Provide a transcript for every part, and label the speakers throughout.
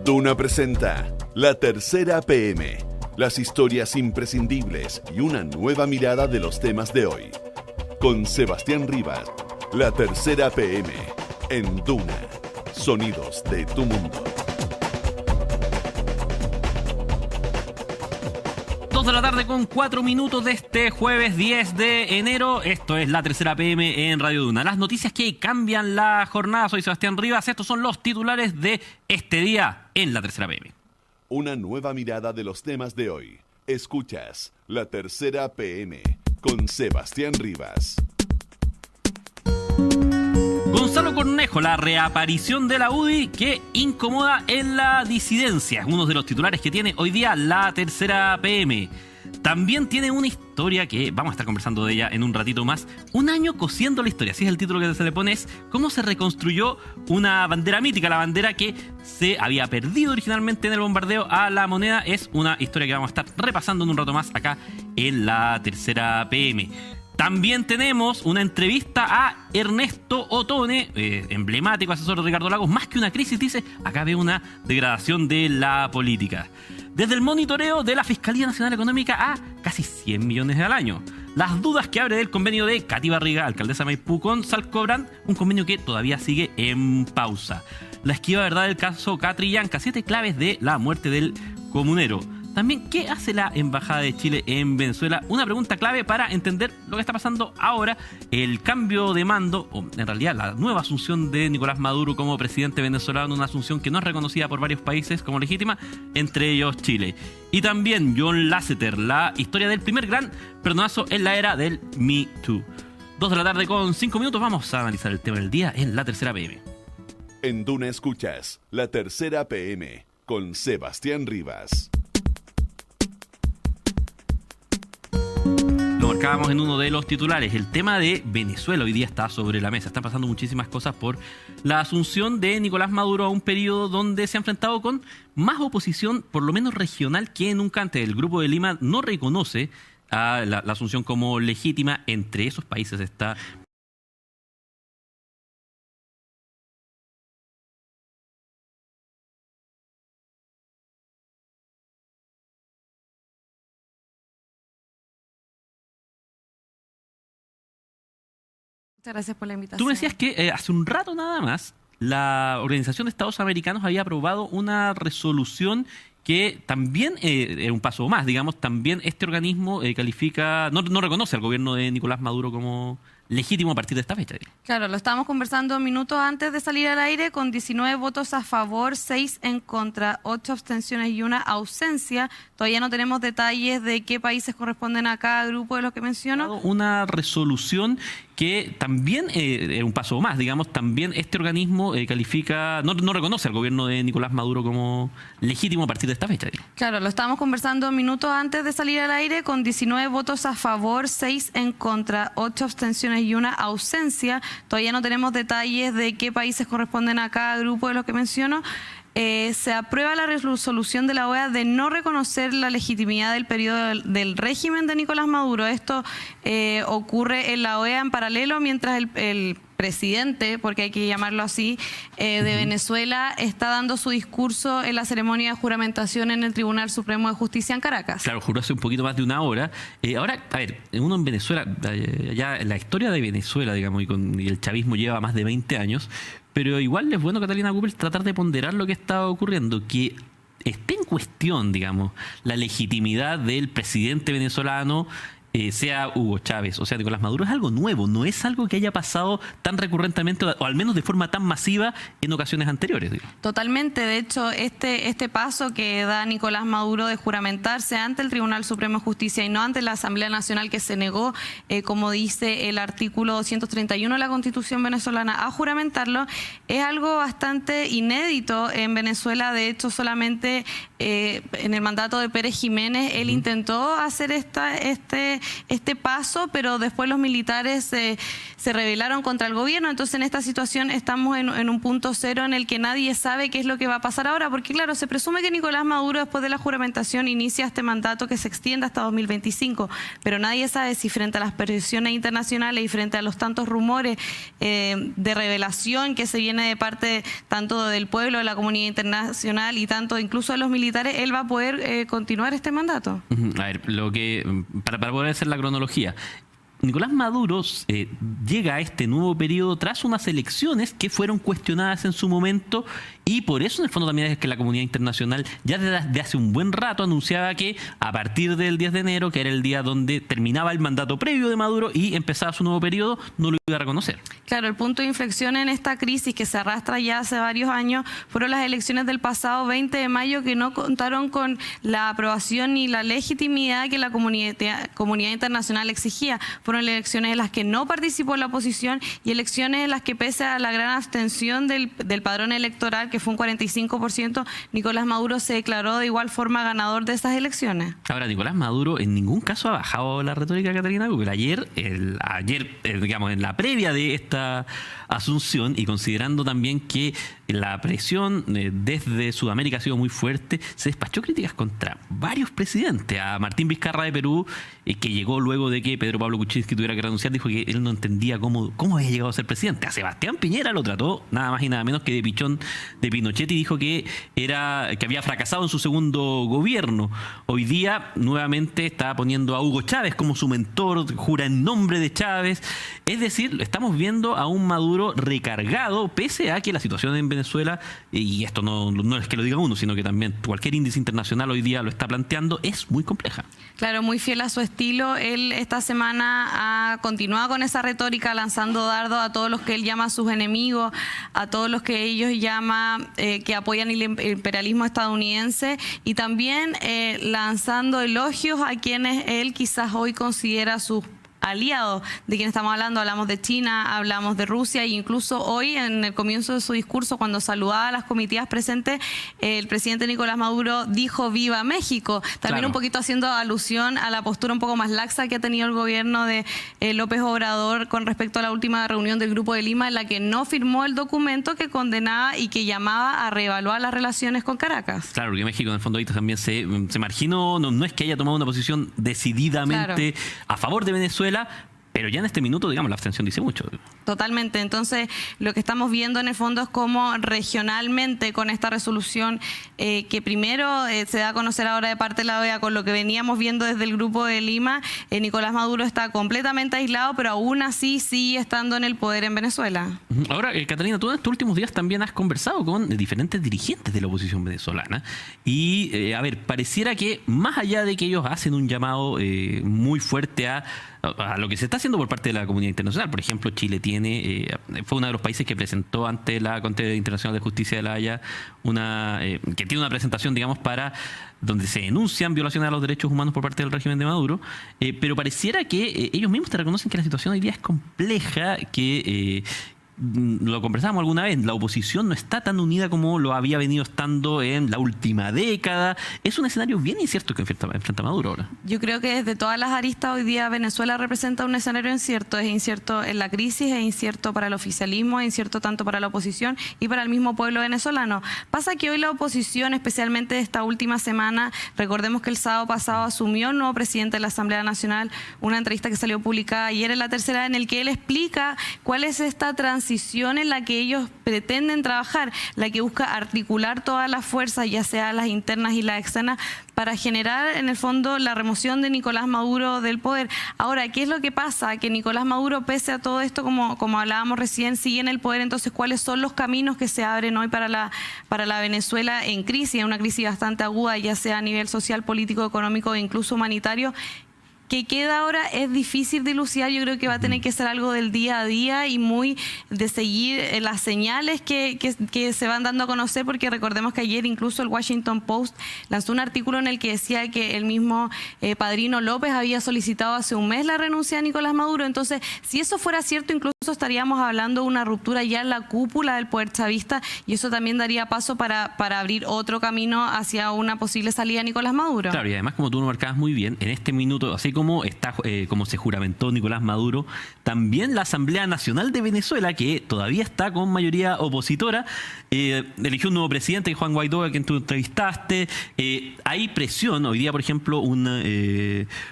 Speaker 1: Duna presenta La Tercera PM, las historias imprescindibles y una nueva mirada de los temas de hoy. Con Sebastián Rivas, La Tercera PM, en Duna, sonidos de tu mundo.
Speaker 2: 2 de la tarde con 4 minutos de este jueves 10 de enero. Esto es La Tercera PM en Radio Duna. Las noticias que cambian la jornada. Soy Sebastián Rivas. Estos son los titulares de este día en La Tercera PM.
Speaker 1: Una nueva mirada de los temas de hoy. Escuchas La Tercera PM con Sebastián Rivas.
Speaker 2: Gonzalo Cornejo, la reaparición de la UDI que incomoda en la disidencia. Uno de los titulares que tiene hoy día La Tercera PM. También tiene una historia que vamos a estar conversando de ella en un ratito más. Un año cosiendo la historia, así es el título que se le pone, es cómo se reconstruyó una bandera mítica, la bandera que se había perdido originalmente en el bombardeo a La Moneda. Es una historia que vamos a estar repasando en un rato más acá en La Tercera PM. También tenemos una entrevista a Ernesto Otone, emblemático asesor de Ricardo Lagos. Más que una crisis, dice, acá ve una degradación de la política. Desde el monitoreo de la Fiscalía Nacional Económica a casi 100 millones al año. Las dudas que abre del convenio de Katy Barriga, alcaldesa Maipú, con Salcobrand, un convenio que todavía sigue en pausa. La esquiva verdad del caso Catrillanca, 7 claves de la muerte del comunero. También, ¿qué hace la Embajada de Chile en Venezuela? Una pregunta clave para entender lo que está pasando ahora. El cambio de mando, o en realidad la nueva asunción de Nicolás Maduro como presidente venezolano, una asunción que no es reconocida por varios países como legítima, entre ellos Chile. Y también John Lasseter, la historia del primer gran perdonazo en la era del Me Too. 2 de la tarde con 5 minutos, vamos a analizar el tema del día en La Tercera PM.
Speaker 1: En Duna escuchas La Tercera PM con Sebastián Rivas.
Speaker 2: Lo marcábamos en uno de los titulares. El tema de Venezuela hoy día está sobre la mesa. Están pasando muchísimas cosas por la asunción de Nicolás Maduro a un periodo donde se ha enfrentado con más oposición, por lo menos regional, que nunca antes. El Grupo de Lima no reconoce a la asunción como legítima. Entre esos países está...
Speaker 3: Muchas gracias por la invitación.
Speaker 2: Tú me decías que hace un rato nada más la Organización de Estados Americanos había aprobado una resolución que también es un paso más, digamos, también este organismo califica, no reconoce al gobierno de Nicolás Maduro como legítimo a partir de esta fecha.
Speaker 3: Claro, lo estábamos conversando minutos antes de salir al aire, con 19 votos a favor, 6 en contra, 8 abstenciones y una ausencia. Todavía no tenemos detalles de qué países corresponden a cada grupo de los que menciono.
Speaker 2: Una resolución que también es un paso más, digamos, también este organismo califica, no reconoce al gobierno de Nicolás Maduro como legítimo a partir de esta fecha.
Speaker 3: Claro, lo estábamos conversando minutos antes de salir al aire, con 19 votos a favor, 6 en contra, 8 abstenciones y una ausencia. Todavía no tenemos detalles de qué países corresponden a cada grupo de los que menciono. Se aprueba la resolución de la OEA de no reconocer la legitimidad del periodo del régimen de Nicolás Maduro. Esto ocurre en la OEA en paralelo, mientras el presidente, porque hay que llamarlo así, de Venezuela está dando su discurso en la ceremonia de juramentación en el Tribunal Supremo de Justicia en Caracas.
Speaker 2: Claro, juró hace un poquito más de una hora. Ahora, a ver, uno en Venezuela, ya la historia de Venezuela, digamos, y el chavismo lleva más de 20 años, pero igual es bueno, Catalina Cooper, tratar de ponderar lo que está ocurriendo, que esté en cuestión, digamos, la legitimidad del presidente venezolano, sea Hugo Chávez o sea Nicolás Maduro, es algo nuevo, no es algo que haya pasado tan recurrentemente o al menos de forma tan masiva en ocasiones anteriores.
Speaker 3: Totalmente, de hecho este paso que da Nicolás Maduro de juramentarse ante el Tribunal Supremo de Justicia y no ante la Asamblea Nacional, que se negó, como dice el artículo 231 de la Constitución venezolana, a juramentarlo, es algo bastante inédito en Venezuela. De hecho, solamente en el mandato de Pérez Jiménez él intentó hacer este este paso, pero después los militares se rebelaron contra el gobierno. Entonces en esta situación estamos en un punto cero en el que nadie sabe qué es lo que va a pasar ahora, porque claro, se presume que Nicolás Maduro después de la juramentación inicia este mandato que se extiende hasta 2025, pero nadie sabe si frente a las presiones internacionales y frente a los tantos rumores de revelación que se viene de parte tanto del pueblo, de la comunidad internacional y tanto incluso de los militares, él va a poder continuar este mandato.
Speaker 2: A ver, para poder hacer la cronología, Nicolás Maduro llega a este nuevo periodo tras unas elecciones que fueron cuestionadas en su momento, y por eso en el fondo también es que la comunidad internacional ya desde hace un buen rato anunciaba que a partir del 10 de enero, que era el día donde terminaba el mandato previo de Maduro y empezaba su nuevo periodo, no lo iba a reconocer. Claro,
Speaker 3: el punto de inflexión en esta crisis que se arrastra ya hace varios años fueron las elecciones del pasado 20 de mayo que no contaron con la aprobación ni la legitimidad que la comunidad internacional exigía. Fueron elecciones en las que no participó la oposición y elecciones en las que, pese a la gran abstención del padrón electoral, que fue un 45%, Nicolás Maduro se declaró de igual forma ganador de esas elecciones.
Speaker 2: Ahora, Nicolás Maduro en ningún caso ha bajado la retórica, Catalina Google. Ayer, digamos, en la previa de esta asunción, y considerando también que la presión desde Sudamérica ha sido muy fuerte, se despachó críticas contra varios presidentes. A Martín Vizcarra de Perú, que llegó luego de que Pedro Pablo Kuczynski tuviera que renunciar, dijo que él no entendía cómo había llegado a ser presidente. A Sebastián Piñera lo trató nada más y nada menos que de pichón de Pinochet, y dijo que había fracasado en su segundo gobierno. Hoy día nuevamente está poniendo a Hugo Chávez como su mentor, jura en nombre de Chávez. Es decir, estamos viendo a un Maduro recargado, pese a que la situación en Venezuela, y esto no es que lo diga uno, sino que también cualquier índice internacional hoy día lo está planteando, es muy compleja.
Speaker 3: Claro, muy fiel a su estilo. Él esta semana ha continuado con esa retórica, lanzando dardos a todos los que él llama sus enemigos, a todos los que ellos llaman que apoyan el imperialismo estadounidense, y también lanzando elogios a quienes él quizás hoy considera sus aliados. ¿De quién estamos hablando? Hablamos de China, hablamos de Rusia, e incluso hoy en el comienzo de su discurso, cuando saludaba a las comitivas presentes, el presidente Nicolás Maduro dijo "Viva México", también un poquito haciendo alusión a la postura un poco más laxa que ha tenido el gobierno de López Obrador con respecto a la última reunión del Grupo de Lima, en la que no firmó el documento que condenaba y que llamaba a reevaluar las relaciones con Caracas.
Speaker 2: Claro, porque México en el fondo ahorita también se marginó, no es que haya tomado una posición decididamente a favor de Venezuela, pero ya en este minuto, digamos, la abstención dice mucho.
Speaker 3: Totalmente. Entonces, lo que estamos viendo en el fondo es cómo regionalmente, con esta resolución que primero se da a conocer ahora de parte de la OEA, con lo que veníamos viendo desde el Grupo de Lima, Nicolás Maduro está completamente aislado, pero aún así sigue estando en el poder en Venezuela.
Speaker 2: Ahora, Catalina, tú en estos últimos días también has conversado con diferentes dirigentes de la oposición venezolana y, a ver, pareciera que más allá de que ellos hacen un llamado muy fuerte a lo que se está haciendo por parte de la comunidad internacional. Por ejemplo, Chile fue uno de los países que presentó ante la Corte Internacional de Justicia de La Haya que tiene una presentación, digamos, donde se denuncian violaciones a los derechos humanos por parte del régimen de Maduro, pero pareciera que ellos mismos te reconocen que la situación hoy día es compleja, que lo conversábamos alguna vez, la oposición no está tan unida como lo había venido estando en la última década. Es un escenario bien incierto que enfrenta Maduro ahora.
Speaker 3: Yo creo que desde todas las aristas hoy día Venezuela representa un escenario incierto. Es incierto en la crisis, es incierto para el oficialismo, es incierto tanto para la oposición y para el mismo pueblo venezolano. Pasa que hoy la oposición, especialmente esta última semana, recordemos que el sábado pasado asumió el nuevo presidente de la Asamblea Nacional, una entrevista que salió publicada ayer en La Tercera, en el que él explica cuál es esta transición en la que ellos pretenden trabajar, la que busca articular todas las fuerzas, ya sea las internas y las externas, para generar en el fondo la remoción de Nicolás Maduro del poder. Ahora, ¿qué es lo que pasa? Que Nicolás Maduro, pese a todo esto, como hablábamos recién, sigue en el poder. Entonces, ¿cuáles son los caminos que se abren hoy para la Venezuela en crisis, en una crisis bastante aguda, ya sea a nivel social, político, económico e incluso humanitario? Que queda ahora es difícil de dilucidar. Yo creo que va a tener que ser algo del día a día y muy de seguir las señales que se van dando a conocer, porque recordemos que ayer incluso el Washington Post lanzó un artículo en el que decía que el mismo Padrino López había solicitado hace un mes la renuncia de Nicolás Maduro. Entonces, si eso fuera cierto, incluso estaríamos hablando de una ruptura ya en la cúpula del poder chavista, y eso también daría paso para abrir otro camino hacia una posible salida de Nicolás Maduro.
Speaker 2: Claro, y además, como tú lo marcabas muy bien, en este minuto, así como está, como se juramentó Nicolás Maduro, también la Asamblea Nacional de Venezuela, que todavía está con mayoría opositora, eligió un nuevo presidente, Juan Guaidó, a quien tú entrevistaste. Hay presión. Hoy día, por ejemplo,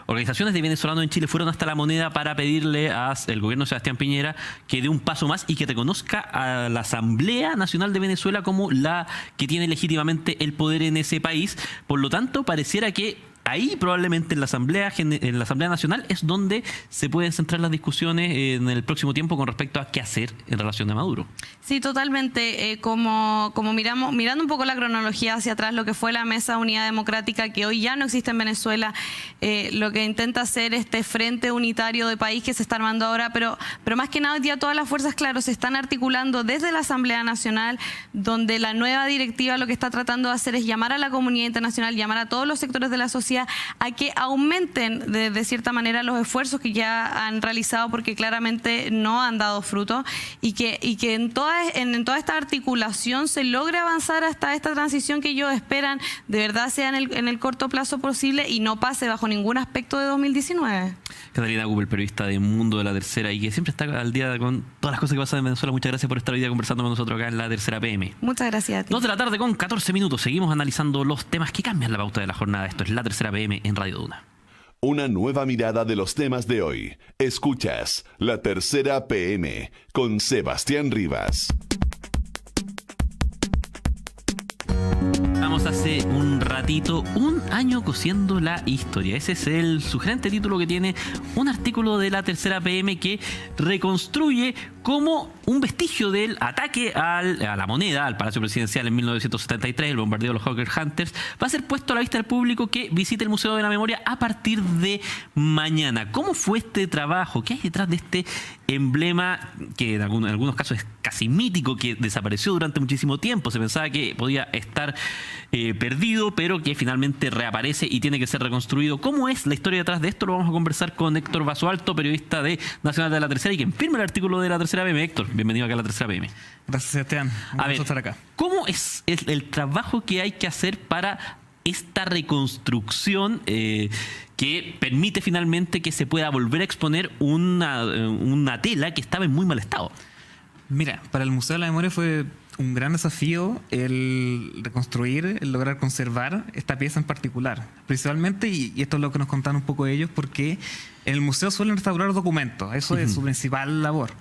Speaker 2: organizaciones de venezolanos en Chile fueron hasta La Moneda para pedirle al gobierno de Sebastián Piñera que dé un paso más y que reconozca a la Asamblea Nacional de Venezuela como la que tiene legítimamente el poder en ese país. Por lo tanto, pareciera que ahí probablemente en la Asamblea Nacional es donde se pueden centrar las discusiones en el próximo tiempo con respecto a qué hacer en relación a Maduro.
Speaker 3: Sí, totalmente. Como mirando un poco la cronología hacia atrás, lo que fue la Mesa de Unidad Democrática, que hoy ya no existe en Venezuela, lo que intenta hacer este frente unitario de país que se está armando ahora, pero más que nada hoy día todas las fuerzas, claro, se están articulando desde la Asamblea Nacional, donde la nueva directiva lo que está tratando de hacer es llamar a la comunidad internacional, llamar a todos los sectores de la sociedad a que aumenten de cierta manera los esfuerzos que ya han realizado, porque claramente no han dado fruto, y que en toda esta articulación se logre avanzar hasta esta transición que ellos esperan de verdad sea en el corto plazo posible y no pase bajo ningún aspecto de 2019.
Speaker 2: Catalina Cooper, periodista de Mundo de la Tercera y que siempre está al día con todas las cosas que pasan en Venezuela. Muchas gracias por estar hoy día conversando con nosotros acá en La Tercera PM.
Speaker 3: Muchas gracias a ti.
Speaker 2: 2 de la tarde con 14 minutos. Seguimos analizando los temas que cambian la pauta de la jornada. Esto es La Tercera PM en Radio Duna.
Speaker 1: Una nueva mirada de los temas de hoy. Escuchas La Tercera PM con Sebastián Rivas.
Speaker 2: Estamos hace un ratito, un año cosiendo la historia. Ese es el sugerente título que tiene un artículo de La Tercera PM que reconstruye cómo un vestigio del ataque a La Moneda, al Palacio Presidencial en 1973, el bombardeo de los Hawker Hunters, va a ser puesto a la vista del público que visite el Museo de la Memoria a partir de mañana. ¿Cómo fue este trabajo? ¿Qué hay detrás de este emblema que en algunos casos es casi mítico, que desapareció durante muchísimo tiempo? Se pensaba que podía estar perdido, pero que finalmente reaparece y tiene que ser reconstruido. ¿Cómo es la historia detrás de esto? Lo vamos a conversar con Héctor Basualto, periodista de Nacional de La Tercera y quien firma el artículo de La Tercera PM. Héctor, bienvenido acá a La Tercera PM.
Speaker 4: Gracias, Sebastián. Un gusto estar acá.
Speaker 2: ¿Cómo es el trabajo que hay que hacer para esta reconstrucción que permite finalmente que se pueda volver a exponer una tela que estaba en muy mal estado?
Speaker 4: Mira, para el Museo de la Memoria fue un gran desafío el reconstruir, el lograr conservar esta pieza en particular. Principalmente, y esto es lo que nos contaron un poco ellos, porque en el museo suelen restaurar documentos, eso es su principal labor.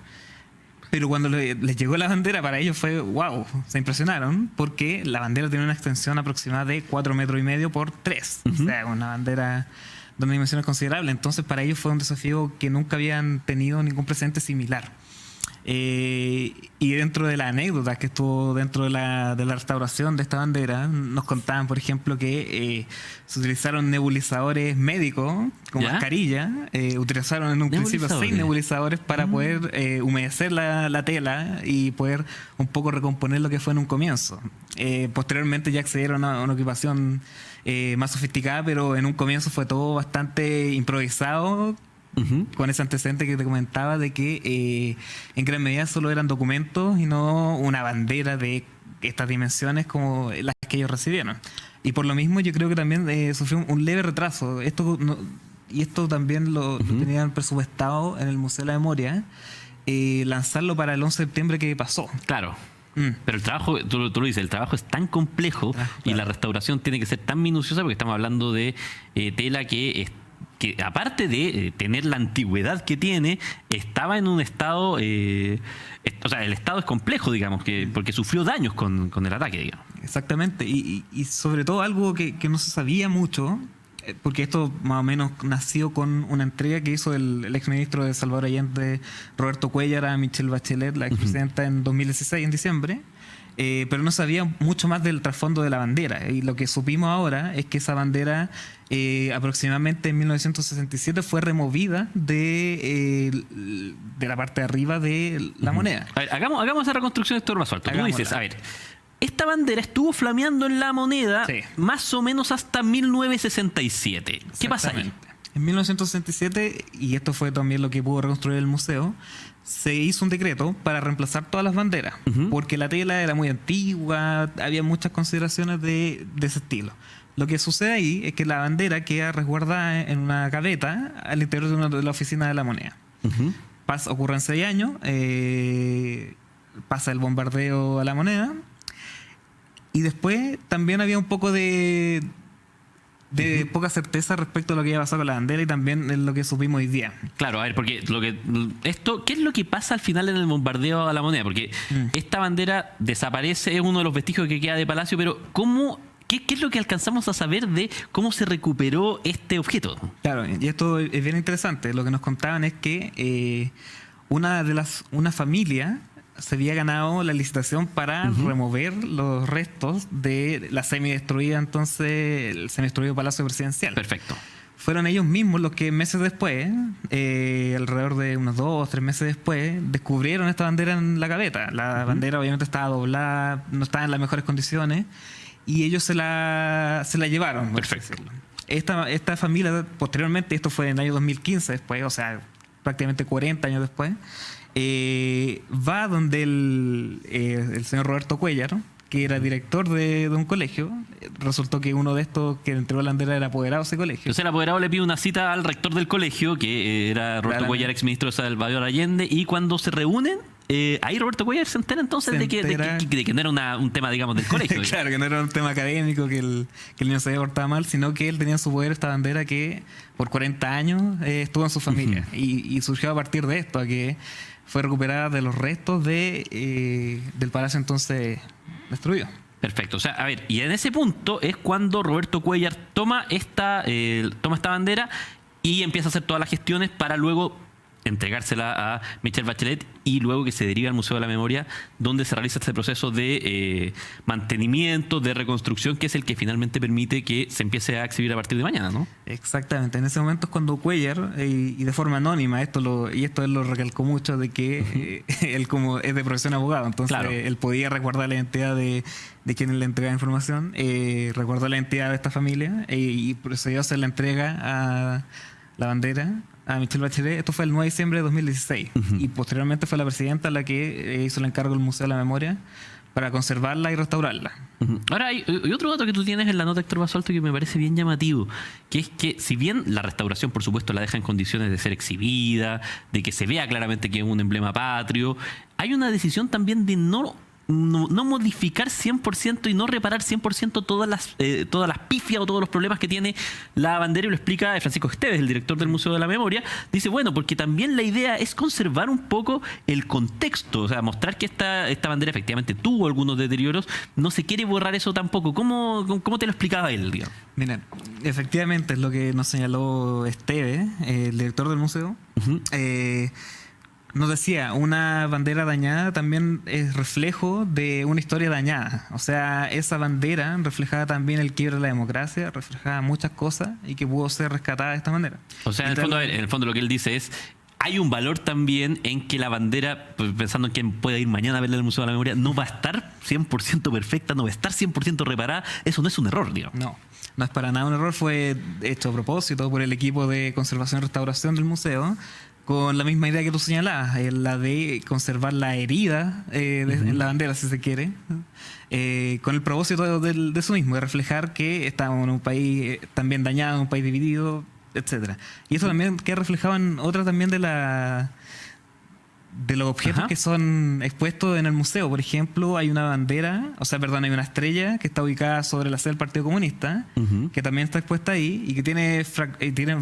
Speaker 4: Pero cuando les llegó la bandera, para ellos fue wow, se impresionaron, porque la bandera tiene una extensión aproximada de 4,5 metros por 3. O sea, una bandera de una dimensión considerable. Entonces, para ellos fue un desafío que nunca habían tenido ningún precedente similar. Y dentro de la anécdota que estuvo dentro de la restauración de esta bandera, nos contaban, por ejemplo, que se utilizaron nebulizadores médicos con mascarilla. Utilizaron en un principio 6 nebulizadores para poder humedecer la tela y poder un poco recomponer lo que fue en un comienzo. Posteriormente ya accedieron a una equipación más sofisticada, pero en un comienzo fue todo bastante improvisado, con ese antecedente que te comentaba de que en gran medida solo eran documentos y no una bandera de estas dimensiones como las que ellos recibieron. Y por lo mismo yo creo que también sufrió un leve retraso. Esto también lo tenían presupuestado en el Museo de la Memoria, lanzarlo para el 11 de septiembre que pasó.
Speaker 2: Claro. Pero el trabajo, tú lo dices, el trabajo es tan complejo y la restauración tiene que ser tan minuciosa porque estamos hablando de tela que aparte de tener la antigüedad que tiene, estaba en un estado, o sea, el estado es complejo, digamos, porque sufrió daños con el ataque, digamos.
Speaker 4: Exactamente, y sobre todo algo que no se sabía mucho, porque esto más o menos nació con una entrega que hizo el exministro de Salvador Allende, Roberto Cuéllar, a Michelle Bachelet, la expresidenta, en 2016, en diciembre. Pero no sabía mucho más del trasfondo de la bandera. Y lo que supimos ahora es que esa bandera aproximadamente en 1967 fue removida de la parte de arriba de la moneda.
Speaker 2: A ver, hagamos esa reconstrucción de Héctor Basualto. Tú dices, a ver, esta bandera estuvo flameando en la moneda más o menos hasta 1967. ¿Qué pasa ahí?
Speaker 4: En 1967, y esto fue también lo que pudo reconstruir el museo, se hizo un decreto para reemplazar todas las banderas, porque la tela era muy antigua, había muchas consideraciones de ese estilo. Lo que sucede ahí es que la bandera queda resguardada en una gaveta al interior de la oficina de la moneda. Ocurren 6 años, pasa el bombardeo a la moneda, y después también había un poco de poca certeza respecto a lo que iba a pasar con la bandera y también en lo que supimos hoy día.
Speaker 2: Claro, a ver, porque ¿qué es lo que pasa al final en el bombardeo a la moneda? Porque esta bandera desaparece, es uno de los vestigios que queda de Palacio, pero ¿qué es lo que alcanzamos a saber de cómo se recuperó este objeto? Claro,
Speaker 4: y esto es bien interesante. Lo que nos contaban es que una familia se había ganado la licitación para remover los restos de la semidestruida, entonces, el semidestruido Palacio Presidencial.
Speaker 2: Perfecto.
Speaker 4: Fueron ellos mismos los que meses después, alrededor de unos 2 o 3 meses después, descubrieron esta bandera en la gaveta. La bandera obviamente estaba doblada, no estaba en las mejores condiciones, y ellos se la llevaron.
Speaker 2: Perfecto.
Speaker 4: Esta familia, posteriormente, esto fue en el año 2015 después, o sea, prácticamente 40 años después, va donde el señor Roberto Cuéllar, que era director de un colegio. Resultó que uno de estos que entregó la bandera era apoderado de ese colegio.
Speaker 2: Entonces el apoderado le pide una cita al rector del colegio, que era Roberto Cuéllar, exministro de Salvador Allende, y cuando se reúnen, ahí Roberto Cuéllar se entera entonces de que no era un tema, digamos, del colegio.
Speaker 4: Claro, que no era un tema académico, que el niño se había portado mal, sino que él tenía en su poder esta bandera que por 40 años estuvo en su familia. Y surgió a partir de esto, a que fue recuperada de los restos del palacio entonces destruido.
Speaker 2: Perfecto. O sea, a ver, y en ese punto es cuando Roberto Cuéllar toma esta bandera y empieza a hacer todas las gestiones para luego entregársela a Michelle Bachelet y luego que se deriva al Museo de la Memoria, donde se realiza este proceso de mantenimiento, de reconstrucción, que es el que finalmente permite que se empiece a exhibir a partir de mañana, ¿no?
Speaker 4: Exactamente. En ese momento es cuando Cuéllar, y de forma anónima, él lo recalcó mucho, de que él como es de profesión abogado, entonces claro, él podía resguardar la identidad de quien le entregaba información, resguardó la identidad de esta familia y procedió a hacer la entrega a la bandera a Michelle Bachelet. Esto fue el 9 de diciembre de 2016 y posteriormente fue la presidenta la que hizo el encargo del Museo de la Memoria para conservarla y restaurarla.
Speaker 2: Ahora hay otro dato que tú tienes en la nota, Héctor Basolto, que me parece bien llamativo, que es que si bien la restauración por supuesto la deja en condiciones de ser exhibida, de que se vea claramente que es un emblema patrio, hay una decisión también de no modificar 100% y no reparar 100% todas las pifias o todos los problemas que tiene la bandera, y lo explica Francisco Esteves, el director del Museo de la Memoria. Dice, bueno, porque también la idea es conservar un poco el contexto, o sea, mostrar que esta bandera efectivamente tuvo algunos deterioros, no se quiere borrar eso tampoco. ¿Cómo te lo explicaba él, digamos?
Speaker 4: Mira, efectivamente es lo que nos señaló Esteves, el director del museo. Nos decía, una bandera dañada también es reflejo de una historia dañada. O sea, esa bandera reflejaba también el quiebre de la democracia, reflejaba muchas cosas y que pudo ser rescatada de esta manera.
Speaker 2: O sea, en el fondo lo que él dice es, hay un valor también en que la bandera, pues, pensando en quién puede ir mañana a verla en el Museo de la Memoria, no va a estar 100% perfecta, no va a estar 100% reparada. Eso no es un error, digamos.
Speaker 4: No es para nada un error. Fue hecho a propósito por el equipo de conservación y restauración del museo, con la misma idea que tú señalabas, la de conservar la herida en la bandera, si se quiere, con el propósito de eso mismo, de reflejar que estamos en un país también dañado, en un país dividido, etcétera. Y eso también queda reflejado en otra también de los objetos que son expuestos en el museo. Por ejemplo, hay una bandera, hay una estrella que está ubicada sobre la sede del Partido Comunista, que también está expuesta ahí y que tiene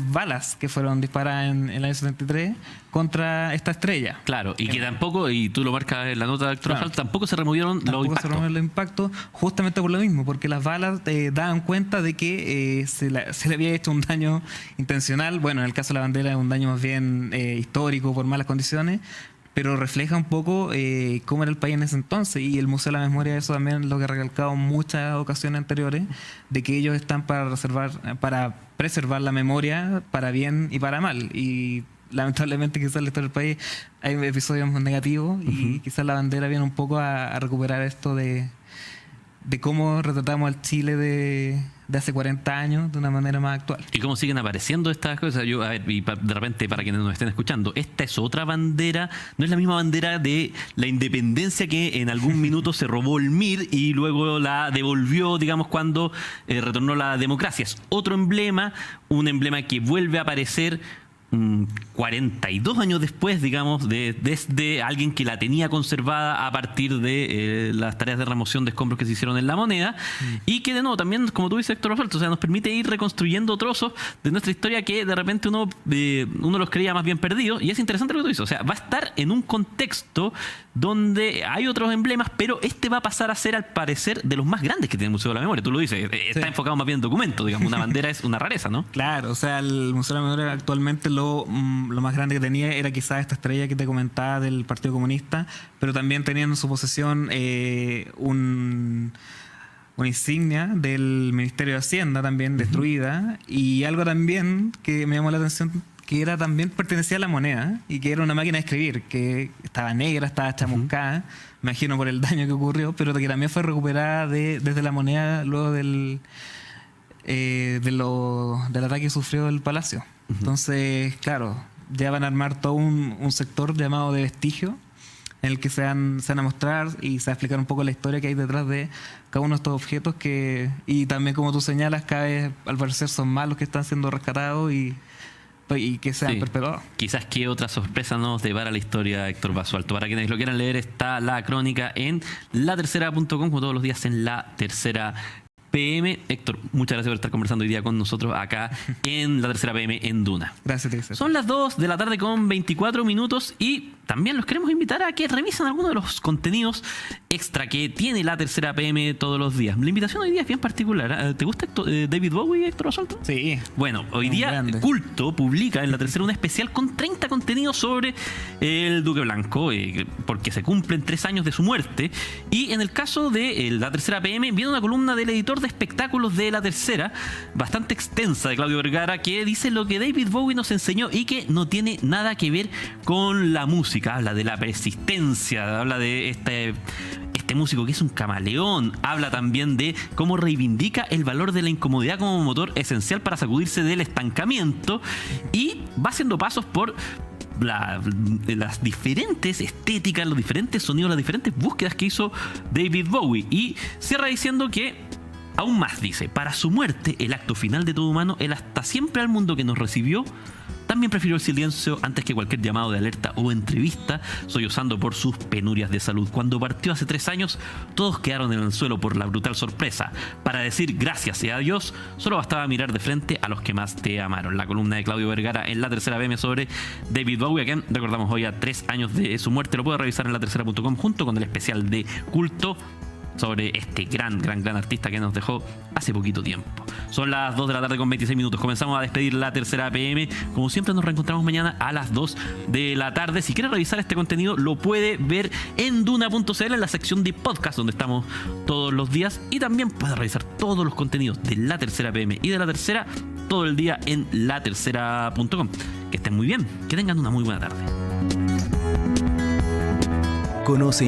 Speaker 4: balas que fueron disparadas en el año 73 contra esta estrella.
Speaker 2: Claro, y que tampoco, y tú lo marcas en la nota, doctor Basolto, tampoco se removieron los impactos. Se removieron los
Speaker 4: impactos justamente por lo mismo, porque las balas daban cuenta de que se le había hecho un daño intencional. Bueno, en el caso de la bandera es un daño más bien histórico por malas condiciones, pero refleja un poco cómo era el país en ese entonces, y el Museo de la Memoria, eso también lo que ha recalcado en muchas ocasiones anteriores, de que ellos están para preservar la memoria para bien y para mal, y lamentablemente quizás en la historia del país hay episodios negativos y quizás la bandera viene un poco a recuperar esto de cómo retratamos al Chile de de hace 40 años de una manera más actual.
Speaker 2: ¿Y cómo siguen apareciendo estas cosas? Yo, a ver, y de repente, para quienes nos estén escuchando, esta es otra bandera, no es la misma bandera de la independencia que en algún minuto se robó el MIR y luego la devolvió, digamos, cuando retornó la democracia. Es otro emblema, un emblema que vuelve a aparecer 42 años después, digamos, desde alguien que la tenía conservada a partir de las tareas de remoción de escombros que se hicieron en La Moneda, y que de nuevo también, como tú dices, Héctor Osvaldo, o sea, nos permite ir reconstruyendo trozos de nuestra historia que de repente uno los creía más bien perdidos, y es interesante lo que tú dices, o sea, va a estar en un contexto donde hay otros emblemas, pero este va a pasar a ser, al parecer, de los más grandes que tiene el Museo de la Memoria. Tú lo dices, está enfocado más bien en documentos, digamos, una bandera es una rareza, ¿no?
Speaker 4: Claro, o sea, el Museo de la Memoria actualmente lo más grande que tenía era quizás esta estrella que te comentaba del Partido Comunista, pero también tenía en su posesión una insignia del Ministerio de Hacienda también destruida, y algo también que me llamó la atención, que era también pertenecía a La Moneda y que era una máquina de escribir que estaba negra, estaba chamuscada, me imagino por el daño que ocurrió, pero que también fue recuperada desde La Moneda luego del ataque que sufrió el Palacio. Entonces, claro, ya van a armar todo un sector llamado de vestigio, en el que se van a mostrar y se va a explicar un poco la historia que hay detrás de cada uno de estos objetos y también, como tú señalas, cada vez al parecer son más los que están siendo rescatados y que sean perpetuados.
Speaker 2: Quizás qué otra sorpresa nos depara la historia, Héctor Basualto. Para quienes lo quieran leer, está la crónica en latercera.com, como todos los días en La Tercera PM. Héctor, muchas gracias por estar conversando hoy día con nosotros acá en La Tercera PM en Duna.
Speaker 4: Gracias, Teresa.
Speaker 2: Son las 2 de la tarde con 24 minutos y también los queremos invitar a que revisen algunos de los contenidos extra que tiene La Tercera PM todos los días. La invitación hoy día es bien particular. ¿Te gusta David Bowie, Héctor Basualto?
Speaker 4: Sí.
Speaker 2: Bueno, hoy día
Speaker 4: grande.
Speaker 2: Culto publica en La Tercera un especial con 30 contenidos sobre el Duque Blanco, porque se cumplen 3 años de su muerte. Y en el caso de La Tercera PM viene una columna del editor de espectáculos de La Tercera, bastante extensa, de Claudio Vergara, que dice lo que David Bowie nos enseñó y que no tiene nada que ver con la música. Habla de la persistencia, habla de este músico que es un camaleón, habla también de cómo reivindica el valor de la incomodidad como motor esencial para sacudirse del estancamiento, y va haciendo pasos por las diferentes estéticas, los diferentes sonidos, las diferentes búsquedas que hizo David Bowie, y cierra diciendo que aún más dice: para su muerte, el acto final de todo humano, él hasta siempre al mundo que nos recibió también prefirió el silencio antes que cualquier llamado de alerta o entrevista, sollozando por sus penurias de salud. Cuando partió hace 3 años, todos quedaron en el suelo por la brutal sorpresa. Para decir gracias y adiós, solo bastaba mirar de frente a los que más te amaron. La columna de Claudio Vergara en La Tercera PM sobre David Bowie, a quien recordamos hoy a 3 años de su muerte. Lo puede revisar en latercera.com junto con el especial de Culto sobre este gran artista que nos dejó hace poquito tiempo. Son las 2 de la tarde con 26 minutos. Comenzamos a despedir La Tercera PM. Como siempre, nos reencontramos mañana a las 2 de la tarde. Si quiere revisar este contenido, lo puede ver en duna.cl, en la sección de podcast, donde estamos todos los días. Y también puede revisar todos los contenidos de La Tercera PM y de La Tercera todo el día en latercera.com. Que estén muy bien, que tengan una muy buena tarde.
Speaker 5: Conoce